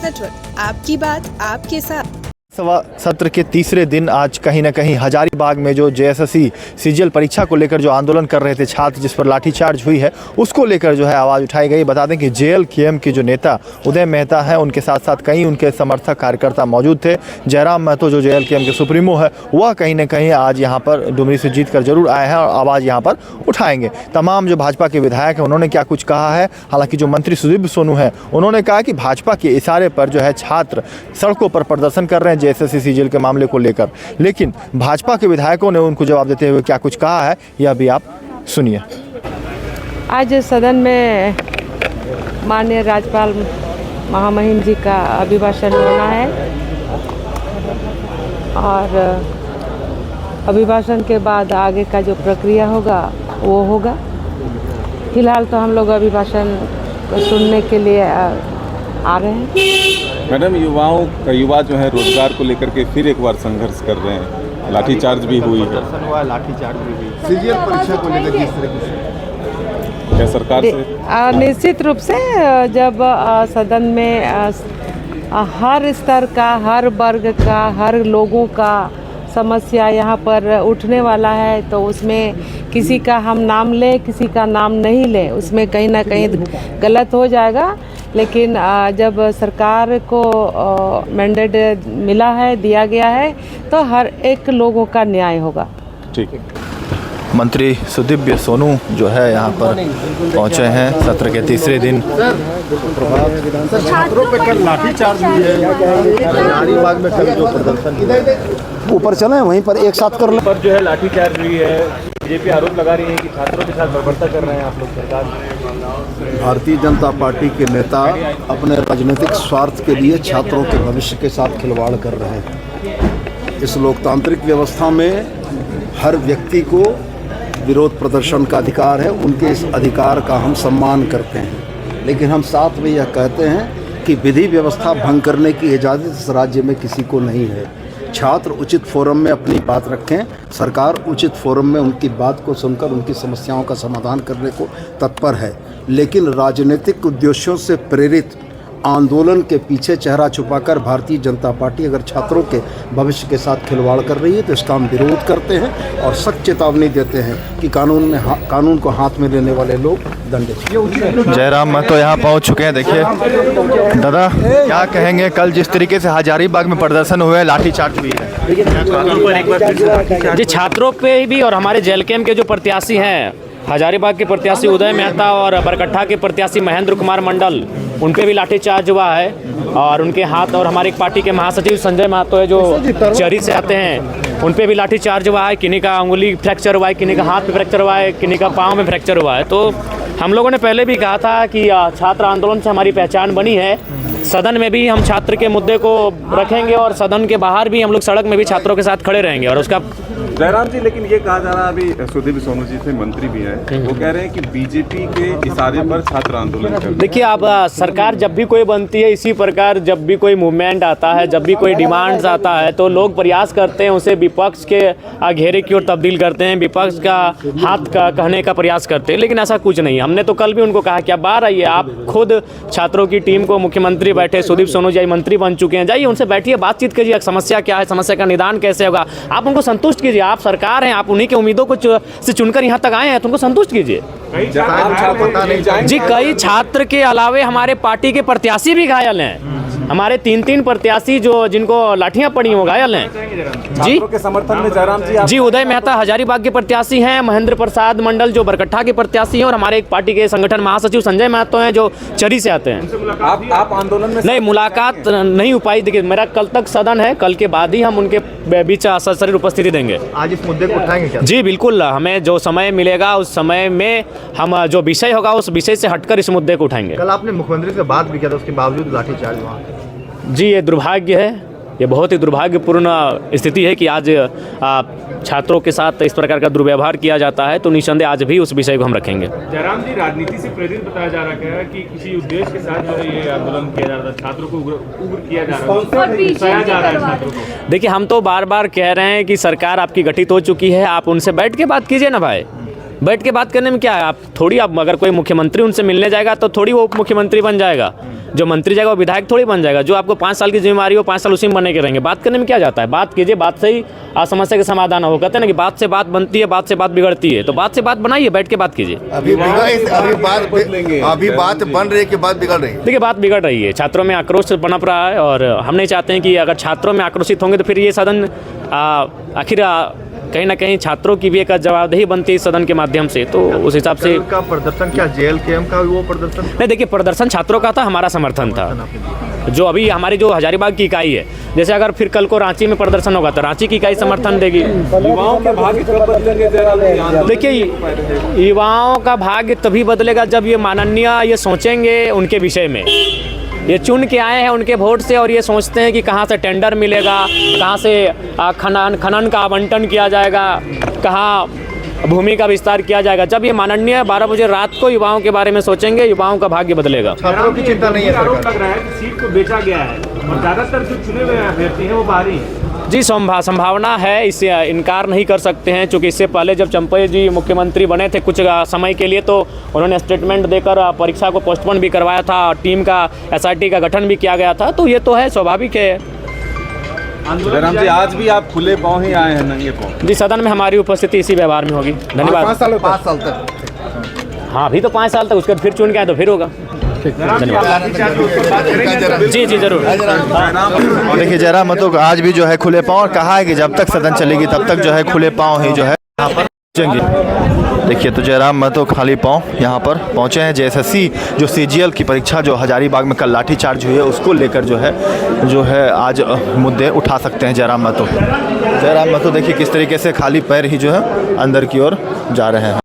Network, आपकी बात आपके साथ। सत्र के तीसरे दिन आज कहीं ना कहीं हजारीबाग में जो जेएसएससी सीजीएल परीक्षा को लेकर जो आंदोलन कर रहे थे छात्र, जिस पर लाठीचार्ज हुई है, उसको लेकर जो है आवाज़ उठाई गई। बता दें कि जेएलकेएम के जो नेता उदय मेहता हैं, उनके साथ साथ कई उनके समर्थक कार्यकर्ता मौजूद थे। जयराम महतो जो जेएलकेएम के सुप्रीमो है, वह कहीं ना कहीं आज यहाँ पर डुमरी से जीत कर जरूर आए हैं और आवाज़ यहाँ पर उठाएंगे। तमाम जो भाजपा के विधायक हैं उन्होंने क्या कुछ कहा है। हालांकि जो मंत्री सुदीप सोनू हैं, उन्होंने कहा कि भाजपा के इशारे पर जो है छात्र सड़कों पर प्रदर्शन कर रहे हैं जेएसएससी सीजीएल के मामले को लेकर, लेकिन भाजपा के विधायकों ने उनको जवाब देते हुए क्या कुछ कहा है, यह भी आप सुनिए। आज सदन में माननीय राज्यपाल महामहिम जी का अभिभाषण होना है और अभिभाषण के बाद आगे का जो प्रक्रिया होगा वो होगा। फिलहाल तो हम लोग अभिभाषण को सुनने के लिए आ रहे हैं। मैडम, युवा जो है रोजगार को लेकर के फिर एक बार संघर्ष कर रहे हैं। लाठीचार्ज भी हुई है, लाठीचार्ज भी हुई सीजीएल परीक्षा को लेकर किस तरीके से क्या सरकार से निश्चित रूप से जब सदन में हर स्तर का, हर वर्ग का, हर लोगों का समस्या यहाँ पर उठने वाला है, तो उसमें किसी का हम नाम लें, किसी का नाम नहीं लें, उसमें कहीं ना कहीं गलत हो जाएगा। लेकिन जब सरकार को मैंडेट मिला है, दिया गया है, तो हर एक लोगों का न्याय होगा। ठीक है। मंत्री सुदीप सोनू जो है यहाँ पर पहुँचे हैं सत्र के तीसरे दिन। छात्रों पे कल लाठीचार्ज हुई है, हजारीबाग में कल जो प्रदर्शन ऊपर चले वहीं पर एक साथ कर लें। पर जो है लाठीचार्ज हुई है, बीजेपी आरोप लगा रही है कि छात्रों के साथ बर्बरता कर रहे हैं आप लोग सरकार। भारतीय जनता पार्टी के नेता अपने राजनीतिक स्वार्थ के लिए छात्रों के भविष्य के साथ खिलवाड़ कर रहे हैं। इस लोकतांत्रिक व्यवस्था में हर व्यक्ति को विरोध प्रदर्शन का अधिकार है, उनके इस अधिकार का हम सम्मान करते हैं, लेकिन हम साथ में यह कहते हैं कि विधि व्यवस्था भंग करने की इजाज़त इस राज्य में किसी को नहीं है। छात्र उचित फोरम में अपनी बात रखें, सरकार उचित फोरम में उनकी बात को सुनकर उनकी समस्याओं का समाधान करने को तत्पर है, लेकिन राजनीतिक उद्देश्यों से प्रेरित आंदोलन के पीछे चेहरा छुपाकर भारतीय जनता पार्टी अगर छात्रों के भविष्य के साथ खिलवाड़ कर रही है तो इसका हम विरोध करते हैं और सख्त चेतावनी देते हैं कि कानून को हाथ में लेने वाले लोग दंडित। जयराम महतो यहाँ पहुँच चुके हैं। देखिए दादा, क्या कहेंगे, कल जिस तरीके से हजारीबाग में प्रदर्शन हुए, लाठीचार्ज हुई है जी छात्रों पे भी और हमारे जेएलकेएम के जो प्रत्याशी हैं, हजारीबाग के प्रत्याशी उदय मेहता और बरकट्ठा के प्रत्याशी महेंद्र कुमार मंडल, उन पे भी लाठीचार्ज हुआ है और उनके हाथ, और हमारे पार्टी के महासचिव संजय महतो है जो चरी से आते हैं, उन पे भी लाठीचार्ज हुआ है। किन्हीं का अंगुली फ्रैक्चर हुआ है, किन्हीं का हाथ में फ्रैक्चर हुआ है, किन्हीं का पाँव में फ्रैक्चर हुआ है। तो हम लोगों ने पहले भी कहा था कि छात्र आंदोलन से हमारी पहचान बनी है। सदन में भी हम छात्र के मुद्दे को रखेंगे और सदन के बाहर भी हम लोग सड़क में भी छात्रों के साथ खड़े रहेंगे। और उसका जयराम जी, लेकिन ये कहा जा रहा है, अभी सुदीप सोनू जी थे, मंत्री भी हैं, वो कह रहे हैं कि बीजेपी के इशारे पर छात्र आंदोलन कर रहे हैं। देखिए, आप सरकार जब भी कोई बनती है, इसी प्रकार जब भी कोई मूवमेंट आता है, जब भी कोई डिमांड्स आता है, तो लोग प्रयास करते हैं उसे विपक्ष के घेरे की ओर तब्दील करते हैं, विपक्ष का हाथ का कहने का प्रयास करते हैं, लेकिन ऐसा कुछ नहीं। हमने तो कल भी उनको कहा कि आप बाहर आइए, आप खुद छात्रों की टीम को, मुख्यमंत्री बैठे, सुदीप सोनू जी मंत्री बन चुके हैं, जाइए उनसे बैठिए, बातचीत कीजिए, समस्या क्या है, समस्या का निदान कैसे होगा, आप उनको संतुष्ट कीजिए। आप सरकार हैं, आप उन्हीं के उम्मीदों को से चुनकर यहाँ तक आए हैं, तो उनको संतुष्ट कीजिए। जी, कई छात्र के अलावे हमारे पार्टी के प्रत्याशी भी घायल हैं। हमारे 3 प्रत्याशी जो जिनको लाठियां पड़ी वो घायल हैं। जी के समर्थन में जयराम जी उदय मेहता हजारीबाग के प्रत्याशी हैं, महेंद्र प्रसाद मंडल जो बरकट्ठा के प्रत्याशी हैं, और हमारे एक पार्टी के संगठन महासचिव संजय महतो हैं जो चरी से आते हैं। आप आंदोलन में नहीं, मुलाकात नहीं हो पाई। देखिए, मेरा कल तक सदन है, कल के बाद ही हम उनके बीच सशरीर उपस्थिति देंगे। आज इस मुद्दे को उठाएंगे क्या? जी बिल्कुल, हमें जो समय मिलेगा उस समय में हम जो विषय होगा उस विषय से हटकर इस मुद्दे को उठाएंगे। कल आपने मुख्यमंत्री से बात भी किया था, उसके बावजूद लाठीचार्ज हुआ। जी, ये दुर्भाग्य है, ये बहुत ही दुर्भाग्यपूर्ण स्थिति है कि आज छात्रों के साथ इस प्रकार का दुर्व्यवहार किया जाता है। तो निसंदेह आज भी उस विषय को हम रखेंगे। जयराम जी, राजनीति से प्रेरित बताया जा रहा है कि किसी उद्देश्य के साथ जो है ये आंदोलन किया जा रहा है, छात्रों को उग्र किया जा रहा है छात्रों को। देखिए, हम तो बार बार कह रहे हैं कि सरकार आपकी गठित हो चुकी है, आप उनसे बैठ के बात कीजिए ना भाई। बैठ के बात करने में क्या है? आप थोड़ी, आप अगर कोई मुख्यमंत्री उनसे मिलने जाएगा तो थोड़ी वो उप मुख्यमंत्री बन जाएगा, जो मंत्री जाएगा वो विधायक थोड़ी बन जाएगा। जो आपको 5 साल की जिम्मेवारी हो 5 साल उसी में बने के रहेंगे। बात करने में क्या जाता है? बात कीजिए, बात से ही समस्या का समाधान हो। कहते हैं ना कि बात से बात बनती है, बात से बात बिगड़ती है। तो बात से बात बनाइए, बैठ के बात कीजिए। अभी बात बन रही है कि बात बिगड़ रही है? देखिए, बात बिगड़ रही है, छात्रों में आक्रोश पनप रहा है और हम नहीं चाहते हैं कि अगर छात्रों में आक्रोशित होंगे तो फिर ये सदन आखिर कहीं ना कहीं छात्रों की भी एक जवाबदेही बनती है सदन के माध्यम से। तो उस हिसाब से का प्रदर्शन क्या JLKM का वो प्रदर्शन नहीं, देखिए प्रदर्शन छात्रों का था, हमारा समर्थन था। जो अभी हमारी जो हजारीबाग की इकाई है, जैसे अगर फिर कल को रांची में प्रदर्शन होगा तो रांची की इकाई समर्थन देगी। युवाओं के भाग्य कब बदलेंगे? देखिए, युवाओं का भाग्य तभी बदलेगा जब ये माननीय ये सोचेंगे उनके विषय में। ये चुन के आए हैं उनके वोट से और ये सोचते हैं कि कहाँ से टेंडर मिलेगा, कहाँ से खनन का आवंटन किया जाएगा, कहाँ भूमि का विस्तार किया जाएगा। जब ये माननीय 12 बजे रात को युवाओं के बारे में सोचेंगे, युवाओं का भाग्य बदलेगा। छात्रों की चिंता नहीं है। आरोप लग रहा है कि सीट को बेचा गया है और ज़्यादातर जो चुने हुए अभ्यर्थी हैं वो बाहरी हैं। जी, संभावना है, इससे इनकार नहीं कर सकते हैं। चूँकि इससे पहले जब चंपई जी मुख्यमंत्री बने थे कुछ समय के लिए, तो उन्होंने स्टेटमेंट देकर परीक्षा को पोस्टपोन भी करवाया था, टीम का SRT का गठन भी किया गया था। तो ये तो है, स्वाभाविक है। जयराम जी, आज भी आप खुले पाँव ही आए हैं, नंगे पाँव? जी, सदन में हमारी उपस्थिति इसी व्यवहार में होगी। धन्यवाद। 5 साल तक। हाँ, अभी तो 5 साल तक, उसके बाद फिर चुन के आए तो फिर होगा। जी जी जरूर। देखिए, जयराम महतो आज भी जो है खुले पाँव, कहा है कि जब तक सदन चलेगी तब तक जो है खुले पाँव ही जो है यहाँ पर पहुँचेंगे। देखिए, तो जयराम महतो खाली पाँव यहाँ पर पहुँचे हैं। JSSC जो CGL की परीक्षा जो हजारीबाग में कल लाठीचार्ज हुई है उसको लेकर जो है आज मुद्दे उठा सकते हैं जयराम महतो। देखिए किस तरीके से खाली पैर ही जो है अंदर की ओर जा रहे हैं।